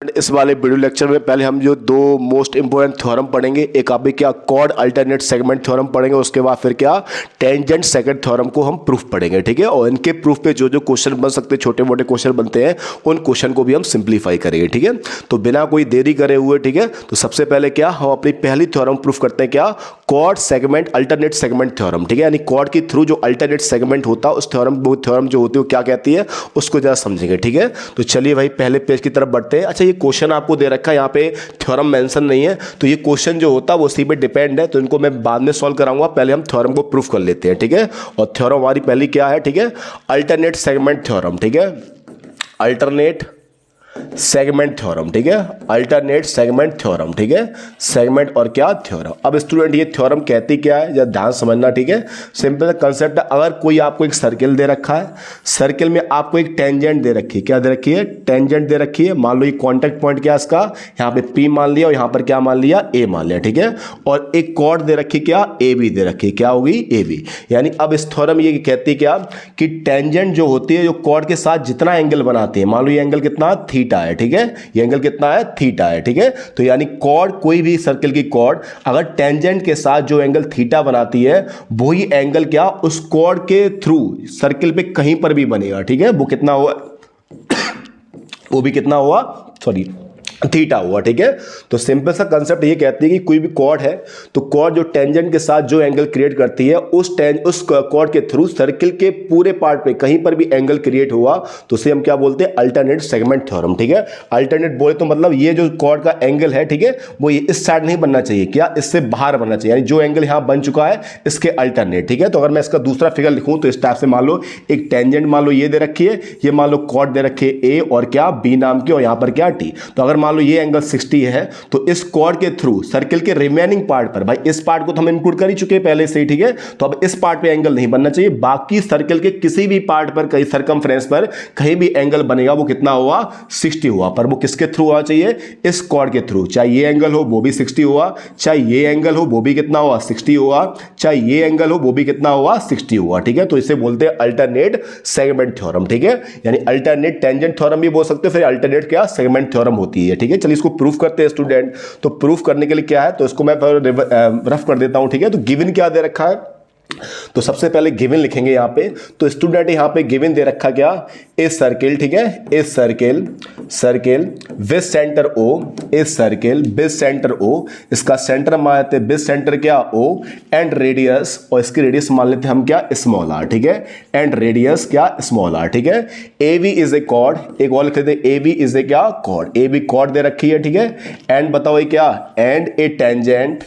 इस वाले video lecture में पहले हम जो दो मोस्ट इंपोर्टेंट थ्योरम पढ़ेंगे, एक आप क्या कॉर्ड अल्टरनेट सेगमेंट थ्योरम पढ़ेंगे, उसके बाद फिर क्या टेंजेंट सेकंड थ्योरम को हम प्रूफ पढ़ेंगे। ठीक है, और इनके प्रूफ पे जो जो क्वेश्चन बन सकते हैं, छोटे मोटे क्वेश्चन बनते हैं, उन क्वेश्चन को भी हम सिंप्लीफाई करेंगे। ठीक है, तो बिना कोई देरी करे हुए, ठीक है, तो सबसे पहले क्या हम अपनी पहली थ्योरम प्रूफ करते हैं, क्या chord segment alternate segment theorem. ठीक है, यानी कॉर्ड के थ्रू जो अल्टरनेट सेगमेंट होता है उस थ्योरम जो होती है वो क्या कहती है, उसको जरा समझेंगे। ठीक है, तो चलिए भाई पहले पेज की तरफ बढ़ते हैं। अच्छा, ये क्वेश्चन आपको दे रखा है, यहाँ पे थ्योरम मेंशन नहीं है, तो ये क्वेश्चन जो होता है वो उसी पे डिपेंड है, तो इनको मैं बाद में सॉल्व कराऊंगा। पहले हम थ्योरम को प्रूफ कर लेते हैं। ठीक है, और थ्योरम हमारी पहली क्या है, ठीक है, अल्टरनेट सेगमेंट थ्योरम। ठीक है, अल्टरनेट सेगमेंट थ्योरम। ठीक है, अल्टरनेट सेगमेंट थ्योरम। ठीक है, सेगमेंट और क्या थ्योरम। अब स्टूडेंट ये थ्योरम कहती क्या है, जरा ध्यान समझना। ठीक है, सिंपल कंसेप्ट है। अगर कोई आपको एक सर्किल दे रखा है, सर्किल में आपको एक टेंजेंट दे रखी है, क्या दे रखी है, टेंजेंट दे रखी है। मान लो ये कॉन्टेक्ट पॉइंट क्या है इसका, यहाँ पे P मान लिया और यहाँ पर क्या मान लिया, A मान लिया। ठीक है, और एक कॉर्ड दे रखी, क्या AB दे रखी, क्या होगी, AB। यानी अब इस थ्योरम ये कहती क्या कि टेंजेंट जो होती है, जो कॉर्ड के साथ जितना एंगल बनाती है, मान लो ये एंगल कितना, थीटा है। ठीक है, ये एंगल कितना है, थीटा है। ठीक है, तो यानी कॉर्ड, कोई भी सर्किल की कॉर्ड अगर टेंजेंट के साथ जो एंगल थीटा बनाती है, वही एंगल क्या उस कॉर्ड के थ्रू सर्किल पे कहीं पर भी बनेगा। ठीक है, वो कितना हुआ, वो भी कितना हुआ, सॉरी, थीटा हुआ। ठीक है, तो सिंपल सा कंसेप्ट ये कहती है कि कोई भी कॉर्ड है, तो कॉर्ड जो टेंजेंट के साथ जो एंगल क्रिएट करती है, उस कॉर्ड के थ्रू सर्किल के पूरे पार्ट पे कहीं पर भी एंगल क्रिएट हुआ, तो उसे हम क्या बोलते हैं, अल्टरनेट सेगमेंट थ्योरम। ठीक है, अल्टरनेट बोले तो मतलब ये जो कॉर्ड का एंगल है, ठीक है, वो ये इस साइड नहीं बनना चाहिए, क्या इससे बाहर बनना चाहिए, यानी जो एंगल यहां बन चुका है इसके अल्टरनेट। ठीक है, तो अगर मैं इसका दूसरा फिगर लिखूं तो इस टाइप से, मान लो एक टेंजेंट मान लो ये दे रखी है, ये मान लो कॉर्ड दे रखी है A और क्या B नाम की, और यहां पर क्या T। तो अगर मान लो ये एंगल 60 है, तो इस कॉर्ड के थ्रू सर्किल के रिमेनिंग पार्ट पर, भाई इस पार्ट को तो हम इंक्लूड कर ही चुके हैं पहले से ही। ठीक है, तो अब इस पार्ट पे एंगल नहीं बनना चाहिए, बाकी सर्किल के किसी भी पार्ट पर, कहीं सर्कमफ्रेंस पर कहीं भी एंगल बनेगा, वो कितना हुआ, 60 हुआ। पर वो किसके थ्रू होना चाहिए, इस कॉर्ड के थ्रू। चाहे ये एंगल हो वो भी 60 हुआ, चाहे ये एंगल हो वो भी कितना हुआ, 60 हुआ, चाहे ये एंगल हो वो भी कितना हुआ, 60 हुआ। ठीक है, तो इसे बोलते हैं अल्टरनेट सेगमेंट थ्योरम। ठीक है, यानी अल्टरनेट टेंजेंट थ्योरम भी बोल सकते हो, फिर अल्टरनेट क्या सेगमेंट थ्योरम होती है। ठीक है, चलिए इसको प्रूफ करते हैं स्टूडेंट। तो प्रूफ करने के लिए क्या है, तो इसको मैं रफ कर देता हूं। ठीक है, तो गिवन क्या दे रखा है, तो सबसे पहले गिवन लिखेंगे यहां पे। तो स्टूडेंट यहां पे गिवन दे रखा क्या, ए सर्किल। ठीक है, a circle, circle with centre O, a circle with centre O, इसका सेंटर मान लेते हैं, विद सेंटर क्या O, एंड रेडियस, और इसकी रेडियस मान लेते हैं हम क्या, स्मॉल r। ठीक है, एंड रेडियस क्या, स्मॉल r। ठीक है, AB इज ए कॉर्ड, एक और लिख लेते हैं, AB इज ए क्या, कॉर्ड, AB कॉर्ड दे रखी है। ठीक है, एंड बताओ ये क्या, and A tangent,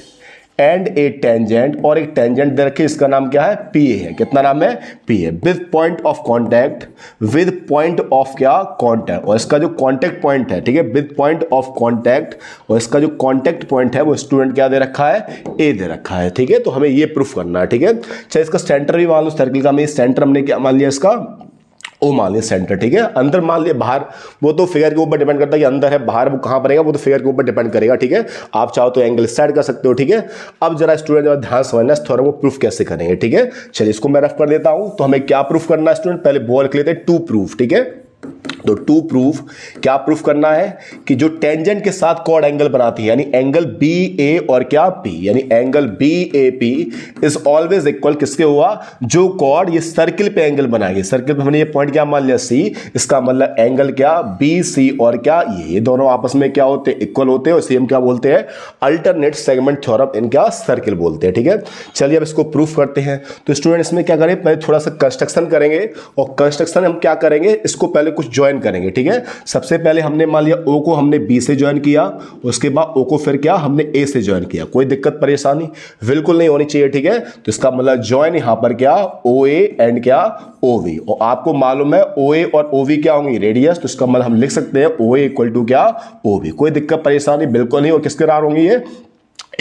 and A tangent, और एक टेंजेंट दे रखी है, इसका नाम क्या है, PA है। कितना नाम है, PA, with point of contact, with point of क्या, कांटेक्ट, और इसका जो कांटेक्ट पॉइंट है, ठीक है, विद पॉइंट ऑफ कांटेक्ट, और इसका जो कांटेक्ट पॉइंट है वो स्टूडेंट क्या दे रखा है, A दे रखा है। ठीक है, तो हमें ये प्रूफ करना है। ठीक है, चाहे इसका सेंटर भी मान लो, सर्किल का हमें सेंटर हमने क्या मान लिया, इसका O मान लिया सेंटर। ठीक है, अंदर मान लिया, बाहर वो तो फिगर के ऊपर डिपेंड करता है कि अंदर है बाहर, वो कहां बनेगा वो तो फिगर के ऊपर डिपेंड करेगा। ठीक है, आप चाहो तो एंगल सेट कर सकते हो। ठीक है, अब जरा स्टूडेंट जरा ध्यान समझना, इस थ्योरम को प्रूफ कैसे करेंगे। ठीक है, चलिए इसको मैं रफ कर देता हूं। तो हमें क्या प्रूफ करना है स्टूडेंट, पहले बोल लिख लेते हैं, टू प्रूफ। ठीक है, तो टू प्रूफ, क्या प्रूफ करना है कि जो टेंजेंट के साथ कॉर्ड एंगल बनाती है, यानी एंगल BA और क्या P, यानी angle BAP is always equal किसके हुआ, जो कॉर्ड ये सर्किल पे एंगल बनाएगी, सर्किल पे हमने ये पॉइंट क्या मान लिया C, इसका मतलब एंगल क्या BC और क्या ये दोनों आपस में क्या होते हैं, इक्वल होते हैं, और इसे हम क्या बोलते हैं, अल्टरनेट सेगमेंट थ्योरम, इनका सर्किल बोलते हैं। ठीक है, चलिए अब इसको प्रूफ करते हैं। तो स्टूडेंट इसमें क्या करें, पहले थोड़ा सा कंस्ट्रक्शन करेंगे, और कंस्ट्रक्शन हम क्या करेंगे, इसको पहले कुछ ज्वाइन करेंगे। ठीक है, सबसे पहले हमने मान लिया O को हमने B से ज्वाइन किया, उसके बाद O को फिर क्या हमने A से ज्वाइन किया। कोई दिक्कत परेशानी बिल्कुल नहीं होनी चाहिए। ठीक है, तो इसका मतलब ज्वाइन यहां पर क्या OA एंड क्या OV, और आपको मालूम है OA और OV क्या होंगी, रेडियस, तो इसका मतलब हम लिख सकते हैं OA इक्वल टू क्या OV। कोई दिक्कत परेशानी बिल्कुल नहीं, और किसके बराबर होंगी, ये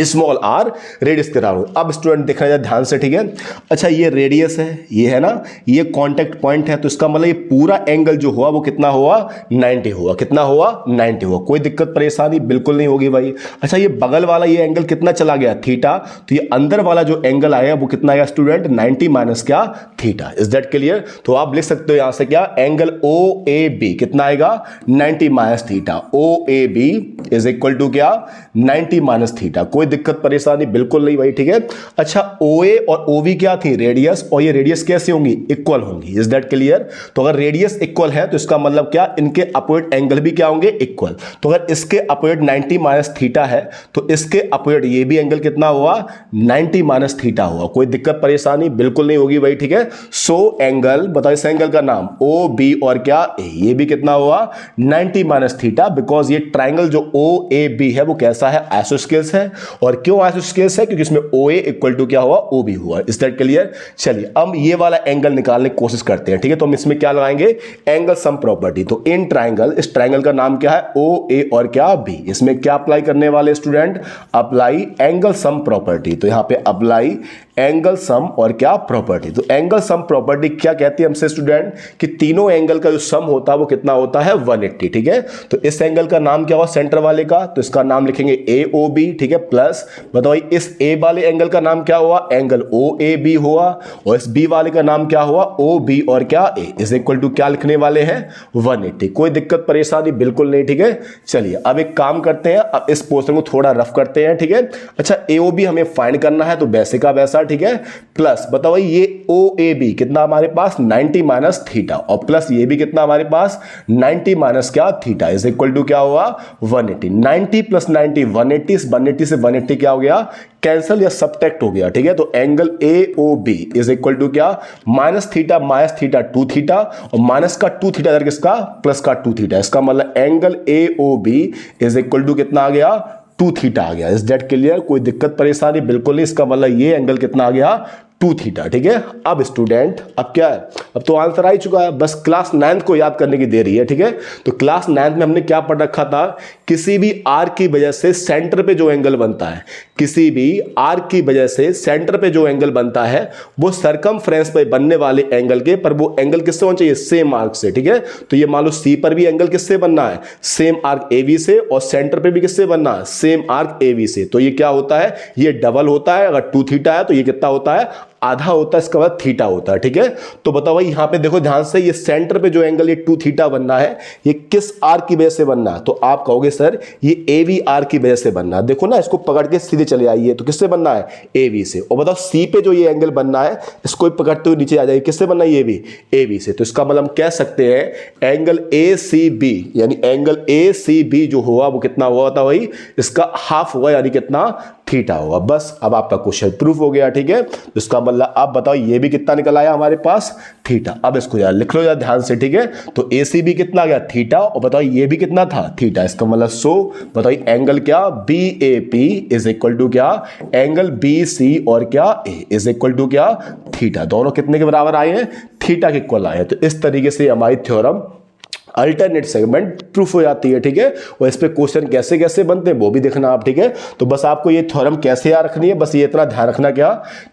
स्मॉल आर रेडियस के अराउंड। अब स्टूडेंट देखना जाए ध्यान से, ठीक है। अच्छा ये रेडियस है, ये है ना, ये कांटेक्ट पॉइंट है, तो इसका मतलब ये पूरा एंगल जो हुआ वो कितना हुआ 90 हुआ। कितना हुआ 90 हुआ। कोई दिक्कत परेशानी बिल्कुल नहीं होगी भाई। अच्छा ये बगल वाला ये एंगल कितना चला गया थीटा, तो ये अंदर वाला जो एंगल आया वो कितना आया स्टूडेंट 90 माइनस क्या थीटा। Is that clear? तो आप लिख सकते हो यहां से क्या एंगल ओ ए बी कितना आएगा 90 minus theta. O A B is equal to क्या 90 माइनस थीटा। कोई दिक्कत परेशानी बिल्कुल नहीं भाई, ठीक है। अच्छा OA और OB क्या थी रेडियस, और ये रेडियस कैसे होंगी इक्वल होंगी। Is that clear? तो अगर रेडियस इक्वल है तो इसका मतलब क्या इनके अपोजिट एंगल भी क्या होंगे इक्वल। तो अगर इसके अपोजिट 90 माइनस थीटा है तो इसके अपोजिट ये भी एंगल कितना हुआ 90 माइनस थीटा हुआ। कोई दिक्कत परेशानी बिल्कुल नहीं होगी भाई, ठीक है। सो एंगल बताओ इस एंगल का नाम OB और क्या A, ये भी कितना हुआ 90 माइनस थीटा, बिकॉज ये ट्राइंगल जो OAB है वो कैसा है आइसोस्केल्स है। और क्यों आइसोस्केल्स है? क्योंकि इसमें OA इक्वल टू क्या हुआ OB हुआ। Is that clear? चलिए अब ये वाला एंगल निकालने की कोशिश करते हैं, ठीक है। तो हम इसमें क्या लगाएंगे एंगल सम प्रॉपर्टी। तो इन ट्राइंगल, इस ट्राइंगल का नाम क्या है OA और क्या B। इसमें क्या अप्लाई करने वाले student apply angle sum property. तो यहां पे अप्लाई एंगल सम और क्या प्रॉपर्टी। तो एंगल सम प्रॉपर्टी क्या कहती है हमसे स्टूडेंट कि तीनों एंगल का जो सम होता है वो कितना होता है 180, ठीक है। तो इस एंगल का नाम क्या हुआ सेंटर वाले का, तो इसका नाम लिखेंगे AOB, ठीक है। प्लस बताओ इस A वाले एंगल का नाम क्या हुआ एंगल OAB हुआ, और इस B वाले का नाम क्या हुआ OB और क्या A इज इक्वल टू क्या लिखने वाले हैं 180। कोई दिक्कत परेशानी बिल्कुल नहीं, ठीक है। चलिए अब एक काम करते हैं, अब इस पोर्शन को थोड़ा रफ करते हैं, ठीक है। अच्छा AOB हमें फाइंड करना है तो वैसे का वैसा, ठीक है। प्लस बताओ ये OAB कितना हमारे पास 90 माइनस थीटा, और प्लस ये भी कितना हमारे पास 90 माइनस क्या थीटा इज इक्वल टू क्या हुआ 180। 90 प्लस 90 180, इस 180 से 180 क्या हो गया कैंसिल या सबट्रैक्ट हो गया, ठीक है। तो angle AOB is equal to क्या माइनस थीटा 2 थीटा, और माइनस का 2 थीटा इधर किसका प्लस का 2 थीटा। इसका मतलब angle AOB is equal to कितना आ गया 2 थीटा आ गया। Is that clear? कोई दिक्कत परेशानी बिल्कुल नहीं। इसका मतलब ये एंगल कितना आ गया 2 थीटा, ठीक है। अब स्टूडेंट अब क्या है, अब तो आंसर आ ही चुका है, बस क्लास 9th को याद करने की देरी है, ठीक है। तो क्लास 9th में हमने क्या पढ़ रखा था, किसी भी आर्क की वजह से सेंटर पे जो एंगल बनता है, किसी भी आर्क की वजह से सेंटर पे जो एंगल बनता है वो सरकमफ्रेंस पे बनने वाले एंगल के, पर वो एंगल किससे होना चाहिए सेम आर्क से, ठीक है। तो ये मान लो C पर भी एंगल किससे बनना है सेम आर्क AB से, और सेंटर पे भी किससे बनना है सेम आर्क AB से। तो ये क्या होता है ये डबल होता है। अगर 2 थीटा है तो ये कितना होता है आधा होता है, इसका बाद थीटा होता है, ठीक है। तो बताओ भाई यहां पे देखो ध्यान से, ये सेंटर पे जो एंगल ये 2 थीटा बनना है ये किस आर्क की वजह से बनना है, तो आप कहोगे सर ये AB आर्क की वजह से बनना है। देखो ना इसको पकड़ के सीधे चले आइए, तो किससे बनना है AB से। और बताओ C पे जो ये एंगल बनना है इसको पकड़ते हुए नीचे आ जाइए, किससे बनना है ये भी AB से। तो इसका मतलब हम कह सकते हैं एंगल ACB, यानी एंगल ACB जो हुआ वो कितना हुआ था भाई इसका हाफ हुआ, यानी कितना थीटा होगा। बस अब आपका क्वेश्चन प्रूफ हो गया, ठीक है। तो इसका मतलब आप बताओ ये भी कितना निकल आया हमारे पास थीटा। अब इसको यार लिख लो यार ध्यान से, ठीक है। तो ACB कितना गया थीटा, और बताओ ये भी कितना था थीटा। इसका मतलब सो बताओ एंगल क्या BAP इज इक्वल टू क्या एंगल BC और क्या A इज इक्वल टू क्या थीटा। दोनों कितने के बराबर आए हैं थीटा के इक्वल आए हैं। तो इस तरीके से हमारी थ्योरम अल्टरनेट सेगमेंट प्रूफ हो जाती है, ठीक है। और इस पे क्वेश्चन कैसे कैसे बनते हैं वो भी देखना आप, ठीक है। तो बस आपको ये थ्योरम कैसे याद रखनी है, बस ये इतना ध्यान रखना क्या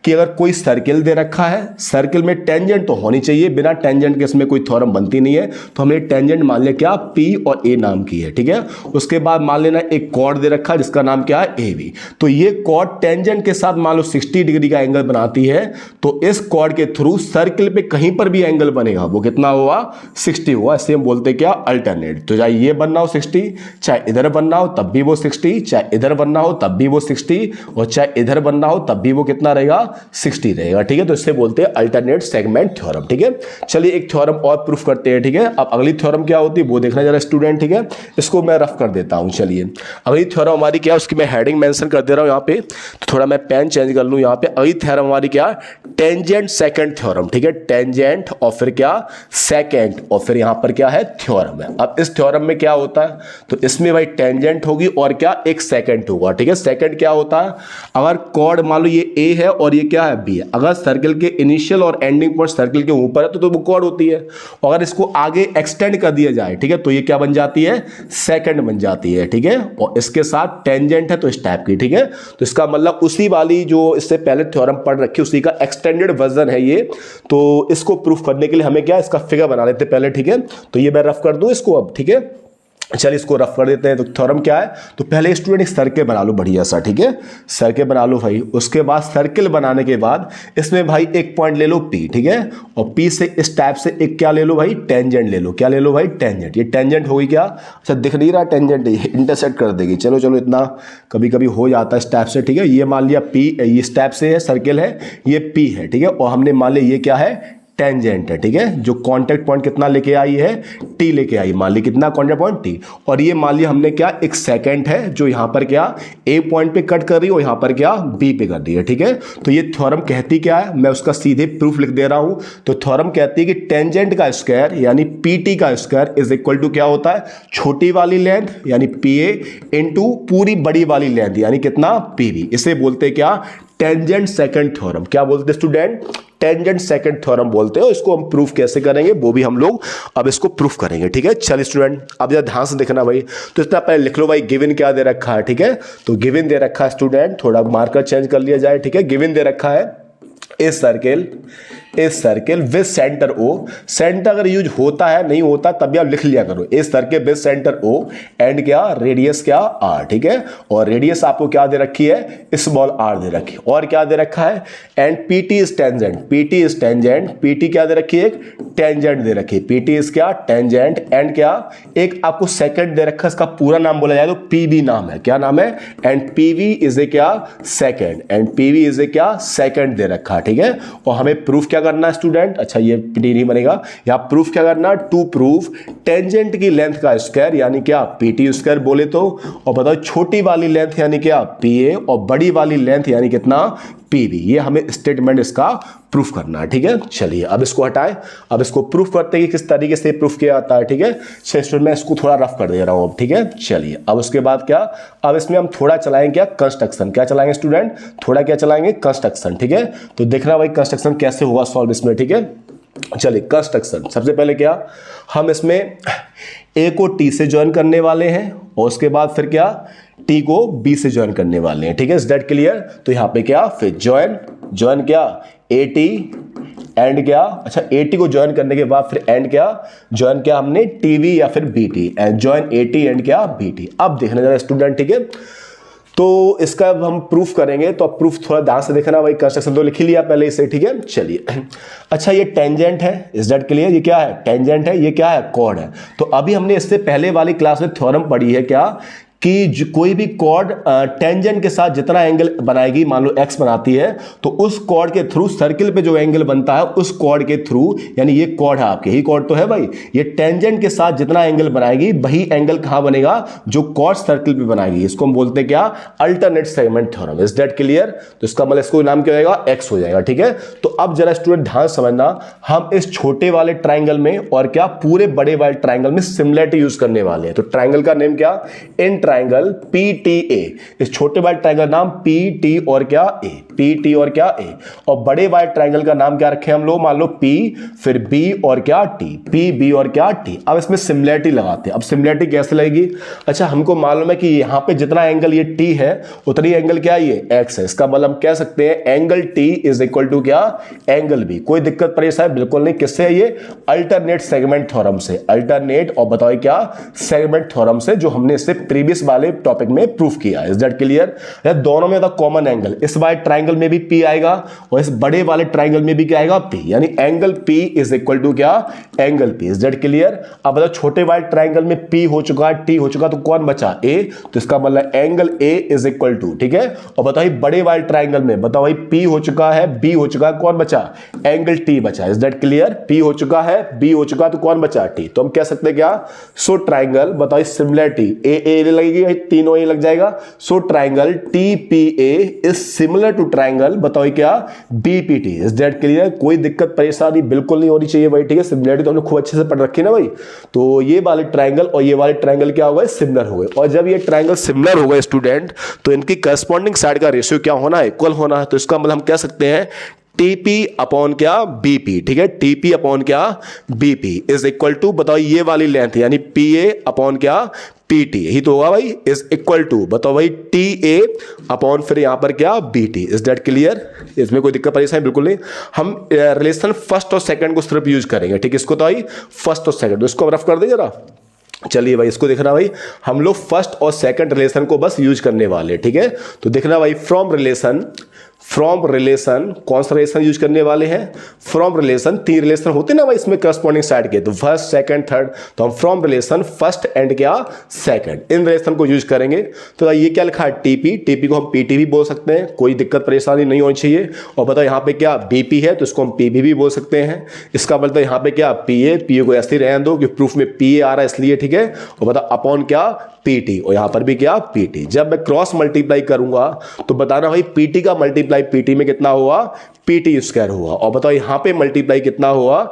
कि अगर कोई सर्किल दे रखा है, सर्किल में टेंजेंट तो होनी चाहिए, बिना टेंजेंट के इसमें कोई थ्योरम बनती नहीं है। तो हमने टेंजेंट मान लिया क्या P और A नाम की है, ठीक है। उसके बाद मान लेना एक कॉर्ड दे रखा है जिसका नाम क्या है AB। तो ये कॉर्ड टेंजेंट के साथ मान लो 60 डिग्री का एंगल बनाती है, तो इस कॉर्ड के थ्रू सर्किल पे कहीं पर भी एंगल बनेगा वो कितना हुआ 60 हुआ। इसे हम बोलते क्या अल्टरनेट। तो चाहे ये बनना हो 60, चाहे इधर बनना हो तब भी वो 60, चाहे इधर बनना हो तब भी वो 60, और चाहे इधर बनना हो तब भी वो कितना रहेगा 60 रहेगा, ठीक है। तो इससे बोलते हैं अल्टरनेट सेगमेंट थ्योरम, ठीक है। चलिए एक थ्योरम और प्रूफ करते हैं, ठीक है। अब अगली थ्योरम क्या होती है वो देखना जरा स्टूडेंट, ठीक है। इसको मैं रफ कर देता हूं। चलिए अगली थ्योरम हमारी क्या, उसकी मैं हेडिंग मेंशन कर दे रहा हूं यहाँ पे, तो थोड़ा मैं पेन चेंज कर लूं यहाँ पे। अगली थ्योरम हमारी क्या टेंजेंट सेकंड थ्योरम, ठीक है। टेंजेंट और फिर क्या सेकंड, और फिर यहाँ पर क्या है थ्योरम है। अब इस थ्योरम में क्या होता है, तो इसमें भाई टेंजेंट होगी और क्या एक सेकंड होगा, ठीक है। सेकंड क्या होता है, अगर कॉर्ड मान लो ये ए है और ये क्या है बी है, अगर सर्कल के इनिशियल और एंडिंग पॉइंट सर्कल के ऊपर है तो वो कॉर्ड होती है, और अगर इसको आगे एक्सटेंड कर दिया जाए, ठीक है, तो ये क्या बन जाती है, सेकंड बन जाती है, ठीक है। और इसके साथ टेंजेंट है तो इस टाइप की, ठीक है। तो इसका मतलब उसी वाली जो इससे पहले थ्योरम पढ़ रखी उसी का एक्सटेंडेड वर्जन है ये। तो इसको प्रूफ करने के लिए हमें क्या इसका फिगर बना लेते हैं पहले, ठीक है। तो ये मैं रफ कर दूं इसको अब, ठीक है। चल इसको रफ कर देते हैं। तो थ्योरम क्या है, तो पहले स्टूडेंट एक सर्कल बना लो बढ़िया सा, ठीक है। सर्कल बना लो भाई, उसके बाद सर्कल बनाने के बाद इसमें भाई एक पॉइंट ले लो पी, ठीक है। और पी से इस टाइप से एक क्या ले लो भाई, टेंजेंट ले लो। क्या ले लो भाई, टेंजेंट। ये टेंजेंट होगी क्या, अच्छा दिख नहीं रहा टेंजेंट, ये इंटरसेक्ट कर देगी। चलो चलो इतना कभी कभी हो जाता है इस टाइप से, ठीक है। ये मान लिया पी, इस टाइप से है सर्कल है, ये पी है, ठीक है। और हमने मान लिया ये क्या है, टेंजेंट है, ठीक है। जो कांटेक्ट पॉइंट कितना लेके आई है, टी लेके आई, मान ली कितना कांटेक्ट पॉइंट टी। और ये मान लिया हमने क्या एक सेकंड है जो यहां पर क्या ए पॉइंट पे कट कर रही है और यहां पर क्या बी पे कर रही है, ठीक है। तो ये थ्योरम कहती क्या है, मैं उसका सीधे प्रूफ लिख दे रहा हूं। तो थ्योरम कहती है कि टेंजेंट का स्क्वायर यानी पी टी का स्क्वायर इज इक्वल टू क्या होता है, छोटी वाली लेंथ यानी पी ए इंटू पूरी बड़ी वाली लेंथ यानी कितना पी बी। इसे बोलते क्या, टेंजेंट सेकंड थ्योरम। क्या बोलते स्टूडेंट, टेंजेंट सेकंड थ्योरम बोलते हो। इसको हम प्रूफ कैसे करेंगे वो भी हम लोग अब इसको प्रूफ करेंगे, ठीक है। चल स्टूडेंट अब जरा ध्यान से देखना भाई। तो इतना पहले लिख लो भाई, गिवन क्या दे रखा है, ठीक है। तो गिवन दे रखा है स्टूडेंट, थोड़ा मार्कर चेंज कर लिया जाए, ठीक है। गिवन दे रखा है इस circle with centre O. Centre अगर यूज होता है नहीं होता तब भी आप लिख लिया करो, इस circle with centre O and क्या रेडियस क्या आर, ठीक है। और रेडियस आपको क्या दे रखी है, स्मॉल आर दे रखी है। और क्या दे रखा है, and PT is tangent, PT is tangent, PT क्या दे रखी है, एक टेंजेंट दे रखी है, पीटी इज क्या टेंजेंट। एंड क्या एक आपको सेकंड दे रखा है, इसका पूरा नाम बोला जाए तो पीवी नाम है, क्या नाम है, एंड पीवी इज ए क्या second, and PV is a क्या सेकंड दे रखा है, ठीक है। और हमें प्रूफ क्या करना है स्टूडेंट, अच्छा ये पीटी नहीं बनेगा, यहां प्रूफ क्या करना, टू प्रूफ टेंजेंट की लेंथ का स्क्वायर यानी क्या पीटी स्क्वायर बोले तो। और बताओ छोटी वाली लेंथ यानी क्या पीए, और बड़ी वाली लेंथ यानी कितना पीबी। ये हमें स्टेटमेंट इसका प्रूफ करना है, ठीक है। चलिए अब इसको हटाएं, अब इसको प्रूफ करते हैं कि किस तरीके से प्रूफ किया जाता है, ठीक है। चलिए मैं इसको थोड़ा रफ कर दे रहा हूं अब, ठीक है। चलिए अब उसके बाद क्या, अब इसमें हम थोड़ा चलाएंगे क्या कंस्ट्रक्शन, क्या चलाएंगे स्टूडेंट, थोड़ा क्या चलाएंगे कंस्ट्रक्शन, ठीक है। तो देखना भाई कंस्ट्रक्शन कैसे होगा सॉल्व इसमें, ठीक है। चलिए कंस्ट्रक्शन, सबसे पहले क्या हम इसमें ए को टी से ज्वाइन करने वाले हैं और उसके बाद फिर क्या टी को बी से ज्वाइन करने वाले हैं, ठीक है। Is that clear. तो यहां पे क्या फिर ज्वाइन क्या ए टी एंड क्या, अच्छा ए टी को ज्वाइन करने के बाद फिर एंड क्या ज्वाइन क्या हमने टीवी या फिर B T, and join A T and क्या बी टी। अब देखने जरा स्टूडेंट, ठीक है। तो इसका अब हम प्रूफ करेंगे, तो अब प्रूफ थोड़ा ध्यान से देखना भाई, कंस्ट्रक्शन तो लिख ही लिया पहले इसे, ठीक है। चलिए अच्छा ये टेंजेंट है, इज दैट क्लियर, ये क्या है टेंजेंट है, ये क्या है कॉर्ड है। तो अभी हमने इससे पहले वाली क्लास में थ्योरम पढ़ी है क्या कि कोई भी कॉर्ड टेंजेंट के साथ जितना एंगल बनाएगी, मान लो एक्स बनाती है, तो उस कॉर्ड के थ्रू सर्किल पे जो एंगल बनता है उस कॉर्ड के थ्रू, यानी ये कॉर्ड है आपके, यही कॉर्ड तो है भाई, ये टेंजेंट के साथ जितना एंगल बनाएगी वही एंगल कहां बनेगा, जो कॉर्ड सर्किल पे बनाएगी। इसको हम बोलते हैं क्या alternate segment theorem. Is that clear. तो इसका मतलब इसको नाम क्या होगा, एक्स हो जाएगा, ठीक है। तो अब जरा स्टूडेंट ध्यान समझना, हम इस छोटे वाले ट्राइंगल में और क्या पूरे बड़े वाले ट्राइंगल में सिमिलरिटी यूज करने वाले हैं। तो ट्राइंगल का नेम क्या, इन ट्राइंगल PTA, इस छोटे वाले ट्राइंगल नाम PT और क्या A, PT और क्या A। और बड़े वाले ट्राइंगल का नाम क्या रखे हम लोग, मान लो P फिर B और क्या T, P B और क्या T। अब इसमें सिमिलरिटी लगाते हैं। अब सिमिलरिटी कैसे लगेगी, अच्छा हमको मालूम है कि यहां पे जितना एंगल ये T है उतनी एंगल क्या ये X है। इसका मतलब हम कह सकते हैं angle T is equal to क्या एंगल B। कोई दिक्कत परेशानी बिल्कुल नहीं, किससे है ये अल्टरनेट सेगमेंट थ्योरम से, अल्टरनेट और बताओ क्या सेगमेंट थ्योरम से, जो हमने इससे प्रीवियस वाले टॉपिक में प्रूफ किया। Is that clear. दोनों में कॉमन एंगल, इस वाले ट्राइंगल में भी P आएगा और इस बड़े वाले ट्राइंगल में भी क्या आएगा P, यानी angle P is equal to क्या angle P। Is that clear. अब बताओ छोटे वाले ट्राइंगल में P हो चुका है, T हो चुका, तो कौन बचा A, तो इसका मतलब angle A is equal to, ठीक है। और बताओ बड़े वाले ट्राइंगल में बताओ भाई P हो चुका है, B हो चुका है, कौन बचा एंगल T बचा। Is that clear. P हो चुका है, B हो चुका, तो कौन बचा T। तो हम कह सकते हैं क्या, सो ट्राइंगल बताओ सिमिलरिटी A A लगेगी लगेगी भाई, तीनों ये लग जाएगा। So triangle TPA is similar to triangle, बताओ क्या, BPT। Is that clear? कोई दिक्कत परेशानी बिल्कुल नहीं होनी चाहिए भाई, ठीक है। सिमिलरिटी तो हमने खूब अच्छे से पढ़ रखी ना भाई। तो ये वाले ट्राइंगल और ये वाले ट्राइंगल क्या हो गए, सिमिलर हो गए। और जब ये ट्राइंगल सिमिलर हो गए स्टूडेंट, तो इनकी करस्पॉन्डिंग साइड का रेशियो क्या होना है, इक्वल होना है। तो इसका मतलब हम कह सकते हैं TP अपॉन क्या, BP, ठीक है। TP अपॉन क्या, BP इज इक्वल टू, बताओ ये वाली लेंथ यानी PA अपॉन क्या, PT, यही तो होगा भाई, इज इक्वल टू, बताओ भाई, TA अपॉन फिर यहां पर क्या, BT। Is that clear? इसमें कोई दिक्कत परेशानी बिल्कुल नहीं। हम रिलेशन फर्स्ट और सेकंड को सिर्फ यूज करेंगे, ठीक है। इसको तो भाई फर्स्ट और सेकंड, इसको रफ कर दे जरा। चलिए भाई, इसको देखना भाई, हम लोग फर्स्ट और सेकंड रिलेशन को बस यूज करने वाले, ठीक है। तो देखना भाई, फ्रॉम रिलेशन कौन सा रिलेशन यूज करने वाले हैं, फ्रॉम रिलेशन। 3 रिलेशन होते ना भाई इसमें करस्पॉन्डिंग साइड के, तो फर्स्ट सेकंड थर्ड, तो हम फ्रॉम रिलेशन फर्स्ट एंड क्या, सेकंड, इन रिलेशन को यूज करेंगे। तो ये क्या लिखा है, TP को हम PT भी बोल सकते हैं, कोई दिक्कत परेशानी नहीं होनी चाहिए। और बताओ यहाँ पे क्या BP है, तो इसको हम PB भी बोल सकते हैं। इसका मतलब यहाँ पे क्या, PA को ऐसे ही रहने दो कि प्रूफ में PA आ रहा है इसलिए, ठीक है। और बताओ अपॉन क्या, PT, और यहां पर भी क्या, PT। जब मैं क्रॉस मल्टीप्लाई करूंगा तो बताना भाई, PT का मल्टीप्लाई PT में कितना हुआ, PT स्क्वायर हुआ। और बताओ यहां पे मल्टीप्लाई कितना हुआ,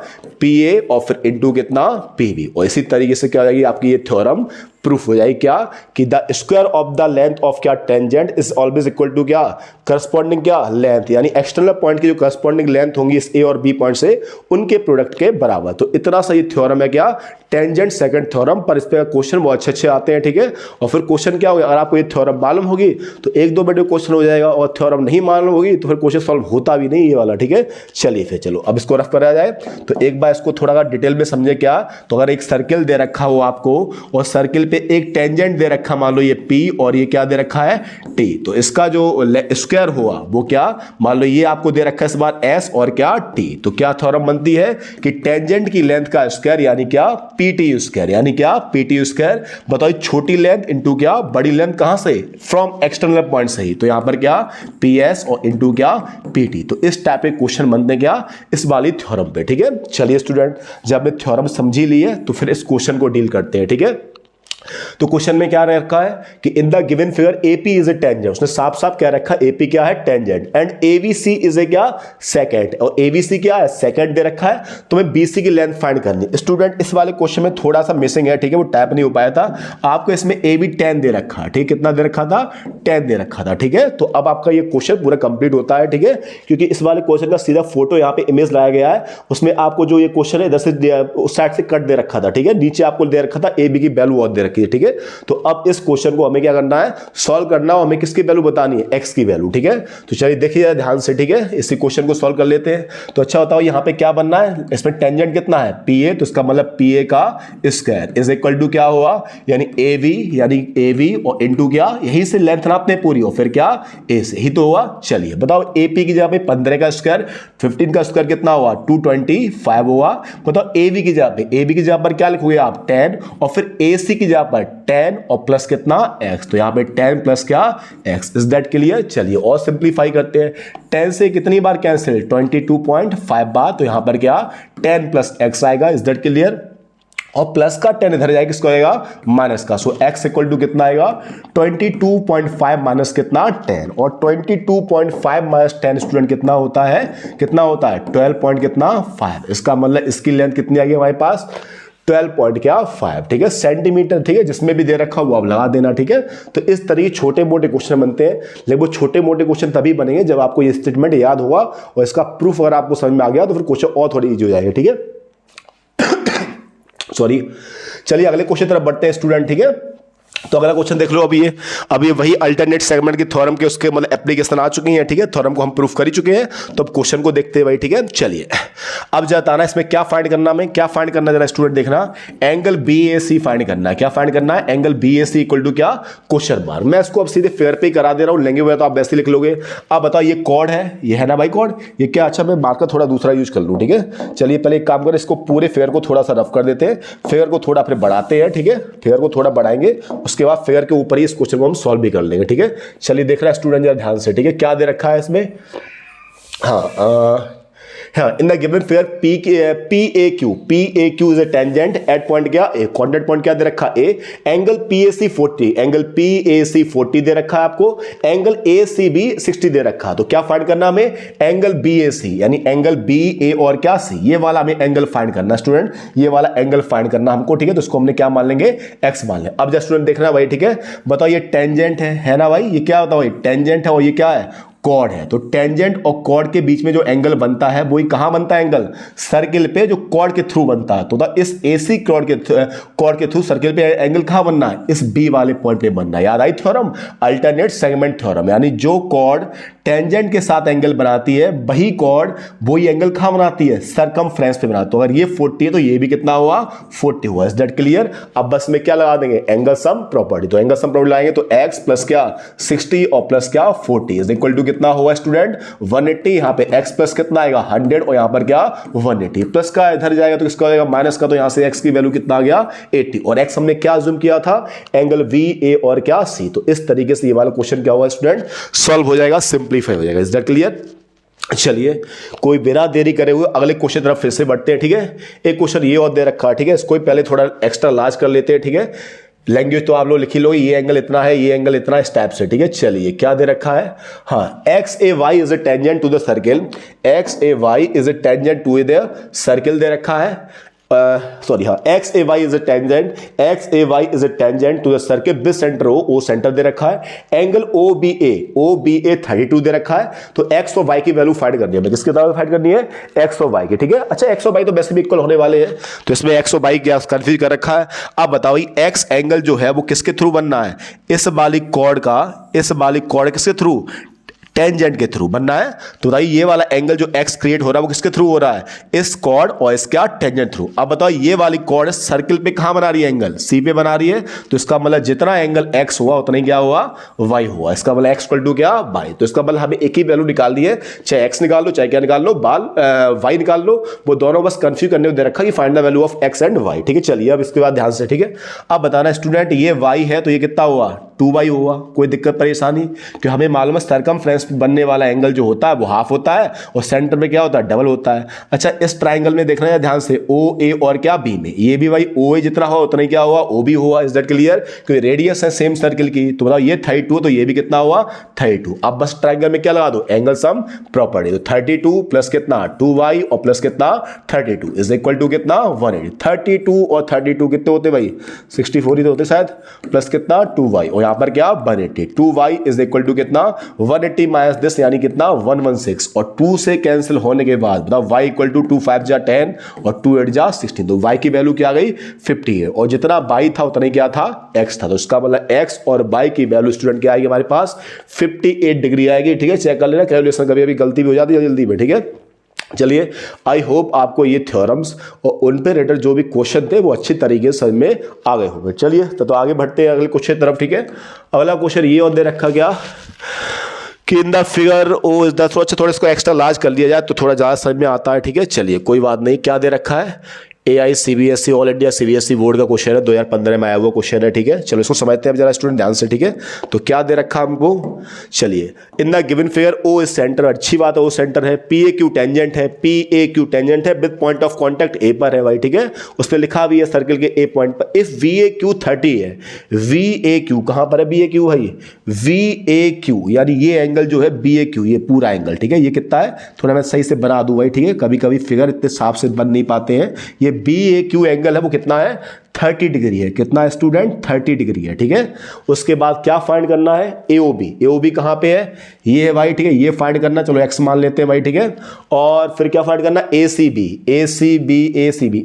PA, और फिर इंटू कितना, PB। और इसी तरीके से क्या हो जाएगी आपकी ये थ्योरम प्रूफ हो जाएगी क्या, कि the square of the length of क्या, tangent is always equal to क्या, करस्पॉन्डिंग क्या, लेंथ, यानी एक्सटर्नल पॉइंट की जो करस्पॉन्डिंग लेंथ होंगी इस A और B पॉइंट से, उनके प्रोडक्ट के बराबर। तो इतना सा ये थ्योरम है क्या, टेंजेंट सेकंड थ्योरम। पर इस पे क्वेश्चन बहुत अच्छे आते हैं, ठीक है। और फिर क्वेश्चन क्या होगा, अगर आपको ये थ्योरम मालूम होगी तो 1-2 मिनट में क्वेश्चन हो जाएगा, और थ्योरम नहीं मालूम होगी तो फिर क्वेश्चन सॉल्व होता भी नहीं ये वाला, ठीक है। चलिए फिर चलो अब इसको रफ करा जाए। तो एक बार इसको थोड़ा डिटेल में समझे क्या। तो अगर एक सर्किल दे रखा हो आपको, और सर्किल पे एक टेंजेंट दे रखा, मान लो ये P, और ये क्या दे रखा है, T, तो इसका जो स्क्वायर हुआ वो क्या, मान लो ये आपको दे रखा है इस बार S और क्या, T। तो क्या थ्योरम बनती है कि टेंजेंट की लेंथ का स्क्वायर यानी क्या, PT स्क्वायर, यानी क्या, PT स्क्वायर। बताओ छोटी लेंथ इंटू क्या, बड़ी लेंथ, कहां से, फ्रॉम एक्सटर्नल पॉइंट से ही। तो यहां पर क्या, PS और इंटू क्या, PT। तो इस टाइप के क्वेश्चन बनते हैं क्या, इस वाली थ्योरम पे, ठीक है। चलिए स्टूडेंट, जब आपने थ्योरम समझी ली है तो फिर इस क्वेश्चन को डील करते हैं, ठीक है। तो क्वेश्चन में क्या रखा है कि in the given figure AP is a tangent, उसने साफ साफ क्या रखा, AP क्या है, tangent, and AVC is a क्या, सेकंड, और AVC क्या है, सेकंड दे रखा है। तो मैं BC की लेंथ फाइंड करनी। स्टूडेंट इस वाले क्वेश्चन में थोड़ा सा मिसिंग है, ठीक है, वो टाइप नहीं हो पाया था। आपको इसमें AB 10 दे रखा है, ठीक, कितना दे रखा था, 10 दे रखा था, ठीक है। तो अब आपका ये क्वेश्चन पूरा कंप्लीट होता है, ठीक है, क्योंकि इस वाले क्वेश्चन का सीधा फोटो यहाँ पे इमेज लाया गया है। उसमें आपको जो ये क्वेश्चन है इधर से उस साइड से कट दे रखा था, ठीक है। नीचे आपको दे रखा था AB की वैल्यू और दे रखी है, ठीक है। तो अब इस क्वेश्चन को हमें क्या करना है, सॉल्व करना है। हमें किसकी वैल्यू बतानी है, x की वैल्यू, ठीक है। तो चलिए देखिए ध्यान से, ठीक है, इसी क्वेश्चन को सॉल्व कर लेते हैं। तो अच्छा बताओ यहाँ पे क्या बनना है, इसमें टेंजेंट कितना है, PA, तो इसका मतलब PA का स्क्वायर इज इक्वल टू क्या हुआ, यानी AV और इंटू क्या, यही से लेंथ नापते हैं पूरी, और फिर क्या, A से, ही तो हुआ। चलिए बताओ AP की जगह पे 15 का स्क्वायर, 15 का स्क्वायर कितना हुआ, 225 हुआ। बताओ AB की जगह पर क्या लिखोगे आप, 10, और फिर AC की जगह पर 10 और प्लस कितना, x। तो यहां पे 10 प्लस क्या, x। Is that clear? चलिए और सिंप्लीफाई करते हैं। 10 से कितनी बार कैंसिल, 22.5 बार। तो यहां पर क्या, 10 प्लस x आएगा। Is that clear? और प्लस का 10 इधर जाएगा, किसको आएगा, माइनस का। सो x इक्वल टू कितना आएगा, 22.5 माइनस कितना, 10। और 22.5 माइनस 10 स्टूडेंट कितना होता है, 12.5। इसका मतलब इसकी लेंथ कितनी आ गई हमारे पास, 12.5, ठीक है, सेंटीमीटर, ठीक है। जिसमें भी दे रखा हुआ आप लगा देना, ठीक है। तो इस तरीके छोटे मोटे क्वेश्चन बनते हैं, लेकिन वो छोटे मोटे क्वेश्चन तभी बनेंगे जब आपको ये स्टेटमेंट याद होगा, और इसका प्रूफ अगर आपको समझ में आ गया तो फिर क्वेश्चन और थोड़ी इजी हो जाएगा, ठीक है। सॉरी, चलिए अगले क्वेश्चन तरफ बढ़ते हैं स्टूडेंट, ठीक है। तो अगला क्वेश्चन देख लो। अब ये वही अल्टरनेट सेगमेंट की थ्योरम के उसके मतलब एप्लीकेशन आ चुकी है, ठीक है। थ्योरम को हम प्रूफ कर ही चुके हैं, तो अब क्वेश्चन को देखते हैं भाई, ठीक है। चलिए अब बताना इसमें क्या फाइंड करना, में क्या फाइंड करना, जरा स्टूडेंट देखना, एंगल BAC फाइंड करना है। क्या फाइंड करना है, एंगल BAC इक्वल टू क्या, क्वेश्चन मार्क। मैं इसको अब सीधे फेयर पे करा दे रहा हूं, लेंगे हुए तो आप वैसे लिख लोगे। अब बताओ ये कॉर्ड है, ये है ना भाई कॉर्ड, ये क्या, अच्छा मैं मार्कर थोड़ा दूसरा यूज कर लूं, ठीक है। चलिए पहले एक काम करें, इसको पूरे फेयर को थोड़ा सा रफ कर देते हैं, फेयर को थोड़ा फिर बढ़ाते हैं, ठीक है। फेयर को थोड़ा बढ़ाएंगे, उसके बाद फेयर के ऊपर ही इस क्वेश्चन को हम सॉल्व भी कर लेंगे, ठीक है। चलिए देख रहा है स्टूडेंट जरा ध्यान से, ठीक है। क्या दे रखा है इसमें, हाँ हाँ, in the given figure PAQ is a tangent at point क्या ए, कॉन्टेक्ट पॉइंट क्या दे रखा ए, एंगल PAC 40, एंगल PAC 40 दे रखा है आपको, एंगल ACB 60 दे रखा है। तो क्या फाइंड करना हमें, एंगल BAC यानी एंगल BA और क्या C, ये वाला हमें एंगल फाइंड करना स्टूडेंट, ये वाला एंगल फाइंड करना हमको, ठीक है। तो इसको हमने क्या मान लेंगे, x मान लें। अब जब स्टूडेंट देखना भाई, ठीक है, बताओ ये टेंजेंट है ना भाई, ये क्या होता है भाई, टेंजेंट है, और ये क्या है, कॉर्ड है। तो टेंजेंट और कॉर्ड के बीच में जो एंगल बनता है वही कहां बनता है, एंगल सर्किल पे जो कॉर्ड के थ्रू बनता है। तो इस AC कॉर्ड के थ्रू सर्किल पे एंगल कहां बनना है, इस B वाले पॉइंट पे बनना है। याद आई थ्योरम, अल्टरनेट सेगमेंट थ्योरम, यानी जो कॉर्ड टेंजेंट के साथ एंगल बनाती है वही कॉर्ड वही एंगल कहां बनाती है, सरकमफ्रेंस पे बनाती है। तो अगर ये 40 है तो ये भी कितना हुआ, 40 हुआ। Is that clear. अब बस में क्या लगा देंगे, एंगल सम प्रॉपर्टी। तो एंगल सम प्रॉपर्टी लाएंगे तो x प्लस क्या 60 और प्लस क्या 40 इज इक्वल टू कितना हुआ स्टूडेंट 180। यहां पे x प्लस कितना आएगा 100 और यहां पर क्या 180, प्लस का इधर जाएगा तो किसका आएगा माइनस का, तो यहां से x की वैल्यू कितना आ गया 80, और x हमने क्या अज्यूम किया था, एंगल VA और क्या C। तो इस तरीके से ये वाला क्वेश्चन क्या हुआ स्टूडेंट, सॉल्व हो जाएगा, सिंप्लीफाई हो जाएगा। Is that clear. चलिए कोई बिना देरी करे हुए अगले क्वेश्चन तरफ फिर से बढ़ते हैं, ठीक है। एक क्वेश्चन ये और दे रखा है, ठीक है, इसको पहले थोड़ा एक्स्ट्रा लार्ज कर लेते हैं, ठीक है। लैंग्वेज तो आप लोग लिखी लो, ये एंगल इतना है, ये एंगल इतना, इस टाइप से, ठीक है। चलिए क्या दे रखा है, हाँ, XAY is a tangent to the circle, XAY is a tangent to the circle दे रखा है, सॉरी हाँ, XAY is a tangent, XAY is a tangent to the circle with centre O centre दे रखा है, एंगल OBA 32 दे रखा है। तो x और y की वैल्यू फाइंड करनी है, किसके तरह फाइंड करनी है, x और y की, ठीक है। अच्छा x और y तो वैसे भी इक्वल होने वाले हैं, तो इसमें x और y क्या कंफ्यूज कर रखा है। अब बताओ x एंगल जो है वो किसके थ्रू बनना है, इस वाली कॉर्ड का, इस वाली कॉर्ड किसके थ्रू, टेंजेंट के थ्रू बनना है। तो बताइए ये वाला एंगल जो x क्रिएट हो रहा है वो किसके थ्रू हो रहा है, इस कॉर्ड और इसका टेंजेंट थ्रू। अब बताओ ये वाली कॉर्ड सर्किल पे कहां बना रही है, एंगल C पे बना रही है। तो इसका मतलब जितना एंगल x हुआ उतना ही क्या हुआ, y हुआ। इसका मतलब x इक्वल टू क्या y। तो इसका मतलब हमें एक ही वैल्यू निकाल दी है, चाहे x निकाल लो चाहे क्या निकाल लो, y निकाल लो, वो दोनों बस कंफ्यूज करने को दे रखा कि find the value of x and y, ठीक है। चलिए अब इसके बाद ध्यान से, ठीक है। अब बताना स्टूडेंट ये y है तो ये कितना हुआ 2y हुआ, कोई दिक्कत परेशानी, क्योंकि हमें मालूम है सर्कमफ्रेंस बनने वाला एंगल जो होता है वो हाफ होता है और सेंटर में क्या होता है, डबल होता है। अच्छा इस ट्राइंगल में देखना है ध्यान से, OA और क्या B में, ये भी भाई OA जितना हुआ उतना ही क्या हुआ OB हुआ। इज दैट क्लियर, क्योंकि रेडियस है सेम सर्किल की। तो बताओ ये 32 तो ये भी कितना हुआ 32। अब बस ट्राइंगल में क्या लगा दो, एंगल सम प्रॉपर्टी। तो 32 प्लस कितना 2y और प्लस कितना 32 इज इक्वल टू कितना 180। 32 और 32 कितने होते भाई 64 ही तो होते शायद, प्लस कितना 2y और यहां पर क्या 180। 2y इज इक्वल टू कितना 180 माइनस दिस यानी कितना 116, और 2 से कैंसिल होने के बाद बताओ y इक्वल टू 2 5 जा 10 और 2 8 जा 16। तो y की वैल्यू क्या आ गई 50 है, और जितना y था उतना ही क्या था x था। तो इसका मतलब x और y की वैल्यू स्टूडेंट क्या आएगी हमारे पास 58 डिग्री आएगी, ठीक है। चेक कर लेना, कैलकुलेशन कभी अभी गलती भी हो जाती है जल्दी में, ठीक है। चलिए आई होप आपको ये थ्योरम्स और उन पे रिलेटेड जो भी क्वेश्चन थे वो अच्छी तरीके से समझ में आ गए होंगे। चलिए तो आगे बढ़ते हैं अगले क्वेश्चन तरफ, ठीक है। अगला क्वेश्चन ये और दे रखा क्या कि in the figure O is the, थोड़ा इसको एक्स्ट्रा लार्ज कर लिया जाए तो थोड़ा ज़्यादा समझ में आता है, ठीक है। चलिए कोई बात नहीं, क्या दे रखा है AI CBSE all India CBSE board का क्वेश्चन है, 2015 में आया हुआ क्वेश्चन है, ठीक है। चलो इसको समझते हैं जरा स्टूडेंट ध्यान से, ठीक है। तो क्या दे रखा हमको, चलिए in the given figure O is centre, अच्छी बात है O सेंटर है, PAQ टेंजेंट है, PAQ टेंजेंट है with point of contact A पर है भाई, ठीक है। उस पर लिखा भी है सर्किल के A पॉइंट पर। इफ VAQ 30 है, VAQ कहां पर है BAQ भाई, VAQ यानी ये एंगल जो है BAQ, ये पूरा एंगल, ठीक है। ये कितना है थोड़ा मैं सही से बना दूं भाई, ठीक है। कभी कभी फिगर इतने साफ से बन नहीं पाते हैं। ये BAQ एंगल है वो कितना है 30 डिग्री है, कितना है स्टूडेंट 30 डिग्री है, ठीक है। उसके बाद क्या फाइंड करना है AOB कहां पे है, ये है भाई, ठीक है। ये फाइंड करना, चलो x मान लेते हैं भाई, ठीक है। और फिर क्या फाइंड करना ACB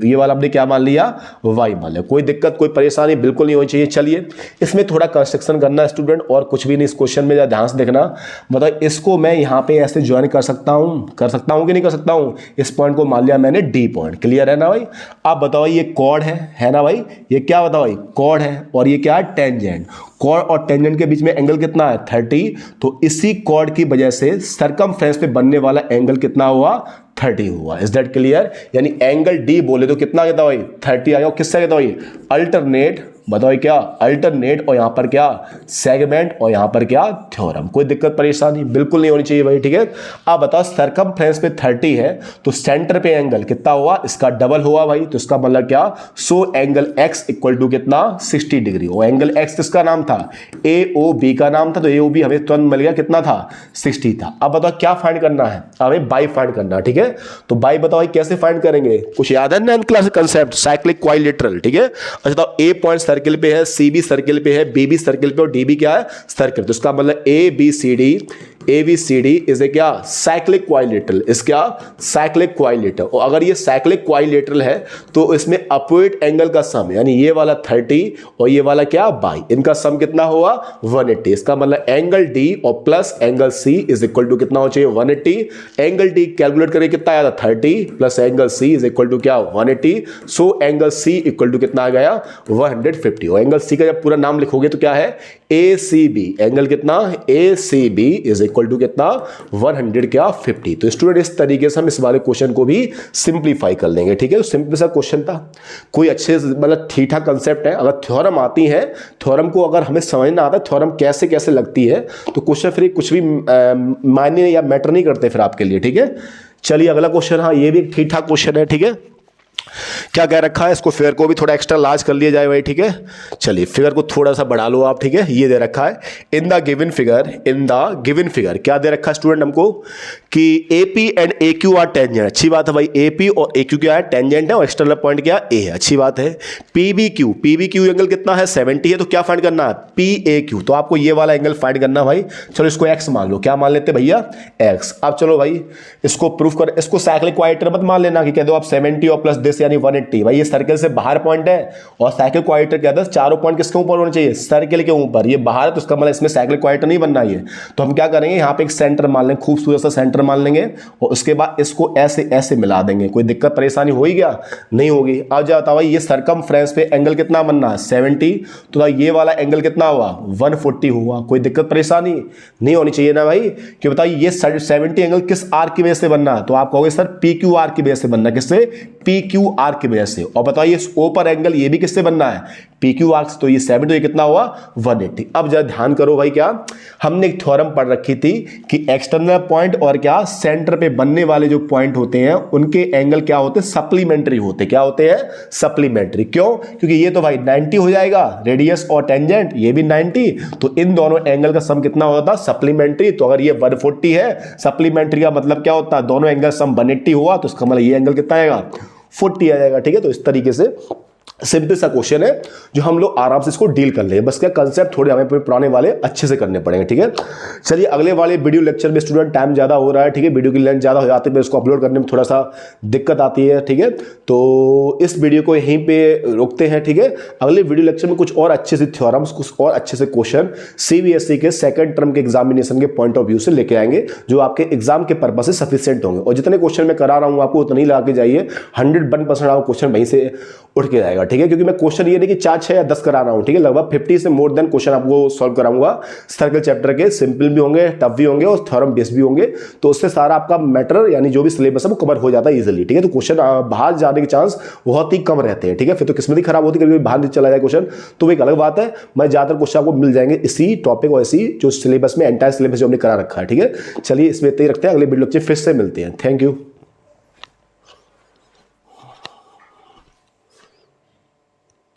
ये वाला हमने क्या मान लिया y मान लिया। कोई दिक्कत कोई परेशानी बिल्कुल नहीं होनी चाहिए। चलिए इसमें थोड़ा कंस्ट्रक्शन करना है स्टूडेंट और कुछ भी नहीं इस क्वेश्चन में, ध्यान से देखना। मतलब इसको मैं यहाँ पे ऐसे ज्वाइन कर सकता हूँ कि नहीं कर सकता हूँ। इस पॉइंट को मान लिया मैंने D पॉइंट, क्लियर है ना भाई। आप बताओ ये कॉर्ड है ना भाई, ये क्या बताओ भाई कॉर्ड है और ये क्या है टेंजेंट। कॉर्ड और टेंजेंट के बीच में एंगल कितना है 30, तो इसी कॉर्ड की वजह से सरकमफ्रेंस पे बनने वाला एंगल कितना हुआ 30 हुआ। इज दैट क्लियर, यानी एंगल D बोले तो कितना कहता भाई 30 आएगा। किससे कहता भाई बताओ क्या, अल्टरनेट और यहां पर क्या सेगमेंट और यहां पर क्या थ्योरम। कोई दिक्कत परेशानी बिल्कुल नहीं होनी चाहिए भाई, ठीक है। अब बताओ सरकमफ्रेंस पे 30 है तो सेंटर पे एंगल कितना हुआ, इसका डबल हुआ भाई, तो इसका मतलब क्या, so angle x equal to कितना 60 डिग्री। और एंगल x किसका नाम था, AOB का नाम था, तो AOB हमें तुरंत मिल गया कितना था 60 था। अब बताओ क्या फाइंड करना है, हमें बाई फाइंड करना है, ठीक है। तो बाई बताओ भाई कैसे फाइंड करेंगे, कुछ याद है ना क्लास कंसेप्ट, साइक्लिक क्वाइलेटरल, ठीक है। अच्छा तो A पॉइंट सर्किल पे है, CB सर्किल पे है, BB सर्किल पे और DB क्या है सर्किल, तो इसका मतलब ABCD इज ए क्या साइक्लिक क्वाइलेटरल, इस क्या साइक्लिक क्वाइलेटर। और अगर ये साइक्लिक क्वाइलेटरल है तो इसमें अपवर्ड एंगल का सम यानी ये वाला 30 और ये वाला क्या बाई, इनका सम कितना हुआ 180। इसका मतलब एंगल D और plus angle C is equal to कितना हो चाहिए 180। एंगल D कैलकुलेट करें कितना आया था 30 plus angle C is equal to क्या 180। So angle C equal to कितना आ गया 150। और एंगल C का जब पूरा नाम लिखोगे तो क्या है ACB, एंगल कितना ACB इज इक्वल टू कितना 100 क्या 50। तो स्टूडेंट इस तरीके से हम इस वाले क्वेश्चन को भी सिंप्लीफाई कर लेंगे, ठीक है। तो सिंपल सा क्वेश्चन था, कोई अच्छे मतलब ठीक ठाक कंसेप्ट है। अगर थ्योरम आती है, थ्योरम को अगर हमें समझना आता है थ्योरम कैसे कैसे लगती है, तो क्वेश्चन फिर कुछ भी मायने या मैटर नहीं करते फिर आपके लिए, ठीक है। चलिए अगला क्वेश्चन, हाँ ये भी ठीक ठाक क्वेश्चन है, ठीक है। क्या कह रखा है, इसको फिगर को भी थोड़ा एक्स्ट्रा लार्ज कर लिया जाए भाई, ठीक है। चलिए फिगर को थोड़ा सा बढ़ा लो आप, ठीक है। ये दे रखा है इन द गिवन फिगर क्या दे रखा है स्टूडेंट हमको कि AP and AQ are tangent. अच्छी बात है भाई, AP और AQ क्या है टेंजेंट है और एक्सटर्नल पॉइंट क्या A है, अच्छी बात है। PBQ एंगल कितना है 70 है, तो क्या फाइंड करना है PAQ, तो आपको ये वाला एंगल फाइंड करना भाई। चलो इसको x मान लो, क्या मान लेते भैया x। अब चलो भाई इसको प्रूफ कर, इसको साइक्लिक क्वाड्रेटर मत मान लेना कि कह दो आप 70 और प्लस दिस यानी 180। भाई ये सर्कल से बाहर पॉइंट है और साइक्लिक क्वाड्रेटर क्या था, चारों पॉइंट किसके ऊपर होने चाहिए सर्कल के ऊपर, ये बाहर है तो इसका मतलब इसमें साइक्लिक क्वाड्रेटर नहीं बनना है। तो हम क्या करेंगे यहाँ पे एक सेंटर मान लेंगे, खूबसूरत सा सेंटर मान लेंगे और उसके बाद इसको ऐसे ऐसे मिला देंगे। कोई दिक्कत परेशानी हो ही गया नहीं होगी। अब जाता भाई ये सरकमफ्रेंस पे एंगल कितना बनना है 70, तो ये वाला एंगल कितना हुआ 140 हुआ। कोई दिक्कत परेशानी नहीं होनी चाहिए ना भाई, कि बताइए ये 70 एंगल किस आर की वजह से बनना है, तो आप कहोगे सर PQR की वजह से बनना, किससे PQR की वजह से। और बताइए इस O पर एंगल ये भी किससे बनना है PQR से, तो ये 70 तो ये कितना हुआ 180। अब जरा ध्यान करो भाई, क्या हमने एक थ्योरम पढ़ रखी थी कि एक्सटर्नल पॉइंट और क्या सेंटर पे बनने वाले जो पॉइंट होते हैं उनके एंगल क्या होते हैं सप्लीमेंट्री होते, क्या होते हैं सप्लीमेंट्री। क्यों, क्योंकि ये तो भाई 90 हो जाएगा रेडियस और टेंजेंट, ये भी 90, तो इन दोनों एंगल का सम कितना होता सप्लीमेंट्री। तो अगर ये 140 है सप्लीमेंट्री का मतलब क्या होता है दोनों एंगल सम 180 हुआ, तो इसका मतलब ये एंगल कितना आएगा 40 आ जाएगा, ठीक है। तो इस तरीके से सिंपल सा क्वेश्चन है जो हम लोग आराम से इसको डील कर लेंगे, बस क्या कंसेप्ट थोड़े हमें पुराने वाले अच्छे से करने पड़ेंगे, ठीक है। चलिए अगले वाले वीडियो लेक्चर में स्टूडेंट टाइम ज़्यादा हो रहा है, ठीक है, वीडियो की लेंथ ज़्यादा हो जाती है, इसको अपलोड करने में थोड़ा सा दिक्कत आती है, ठीक है। तो इस वीडियो को यहीं पे रोकते हैं, ठीक है। अगले वीडियो लेक्चर में कुछ और अच्छे से थ्योरम्स, कुछ और अच्छे से क्वेश्चन CBSE के सेकंड टर्म के एग्जामिनेशन के पॉइंट ऑफ व्यू से लेके आएंगे, जो आपके एग्जाम के पर्पज से सफिशिएंट होंगे। और जितने क्वेश्चन मैं करा रहा हूँ आपको उतना ही लगा के जाइए, 101% आपको क्वेश्चन वहीं से उठ के जाएगा, ठीक है। क्योंकि मैं क्वेश्चन ये नहीं कि 4, 6 या 10 करा रहा हूं, ठीक है, लगभग 50 से मोर देन क्वेश्चन आपको सॉल्व कराऊंगा। सर्कल चैप्टर के सिंपल भी होंगे, टफ भी होंगे और थ्योरम बेस्ड भी होंगे, तो उससे सारा आपका मैटर यानी जो भी सिलेबस है वो कवर हो जाता है इजीली, ठीक है। तो क्वेश्चन बाहर जाने के चांस बहुत ही कम रहते हैं, ठीक है। फिर तो किस्मत ही खराब होती है, कभी बाहर चला जाए क्वेश्चन, तो वो एक अलग बात है। मैं ज्यादातर क्वेश्चन आपको मिल जाएंगे इसी टॉपिक और इसी जो सिलेबस में एंटायर सिलेबस जो हमने करा रखा है, ठीक है। चलिए इसमें इतना ही रखते हैं, अगले वीडियो फिर से मिलते हैं। Thank you.